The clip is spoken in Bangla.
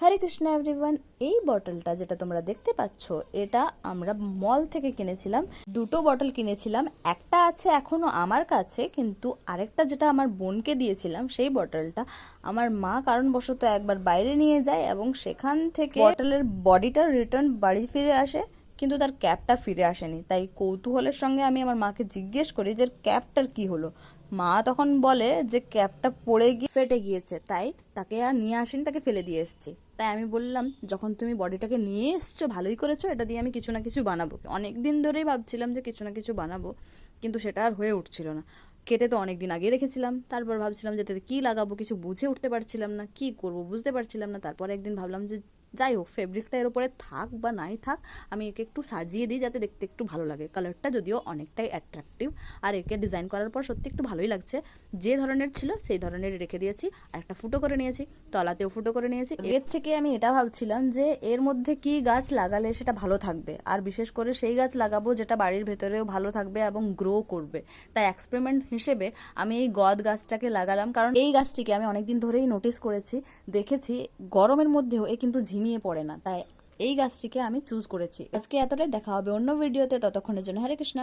হরে কৃষ্ণ এভরিওয়ান। এই বটলটা যেটা তোমরা দেখতে পাচ্ছ এটা আমরা মল থেকে কিনেছিলাম। দুটো বটল কিনেছিলাম, একটা আছে এখনো আমার কাছে, কিন্তু আরেকটা যেটা আমার বোনকে দিয়েছিলাম সেই বটলটা আমার মা কারণবশত একবার বাইরে নিয়ে যায় এবং সেখান থেকে বটলের বডিটা রিটার্ন বাড়ি ফিরে আসে, কিন্তু তার ক্যাপটা ফিরে আসেনি। তাই কৌতূহলের সঙ্গে আমি আমার মাকে জিজ্ঞেস করি যে ক্যাপটার কি হলো। মা তখন বলে যে ক্যাপটা পড়ে গিয়ে ফেটে গিয়েছে, তাই তাকে আর নিয়ে আসেনি, তাকে ফেলে দিয়ে এসেছি। তাই আমি বললাম, যখন তুমি বডিটাকে নিয়ে এসছো ভালোই করেছো, এটা দিয়ে আমি কিছু না কিছু বানাবো। অনেক দিন ধরেই ভাবছিলাম যে কিছু না কিছু বানাবো, কিন্তু সেটা আর হয়ে উঠছিল না। কেটে তো অনেক দিন আগে রেখেছিলাম, তারপর ভাবছিলাম যে এটাতে কী লাগাবো, কিছু বুঝে উঠতে পারছিলাম না, কি করব বুঝতে পারছিলাম না। তারপর একদিন ভাবলাম যে যাই হোক, ফেব্রিকটা এর উপরে থাক বা নাই থাক, আমি একে একটু সাজিয়ে দিই যাতে দেখতে একটু ভালো লাগে। কালারটা যদিও অনেকটাই অ্যাট্রাকটিভ, আর একে ডিজাইন করার পর সত্যি একটু ভালোই লাগছে। যে ধরনের ছিল সেই ধরনের রেখে দিয়েছি, আর একটা ফুটো করে নিয়েছি, তলাতেও ফুটো করে নিয়েছি। এর থেকে আমি এটা ভাবছিলাম যে এর মধ্যে কি গাছ লাগালে সেটা ভালো থাকবে, আর বিশেষ করে সেই গাছ লাগাবো যেটা বাড়ির ভেতরেও ভালো থাকবে এবং গ্রো করবে। তাই এক্সপেরিমেন্ট হিসেবে আমি এই গদ গাছটাকে লাগালাম, কারণ এই গাছটিকে আমি অনেকদিন ধরেই নোটিস করেছি, দেখেছি গরমের মধ্যেও এ কিন্তু ঝিমিয়ে পড়ে না। তাই এই গাছটিকে আমি চুজ করেছি। আজকে এতটাই, দেখা হবে অন্য ভিডিওতে, ততক্ষণের জন্য হরে কৃষ্ণ।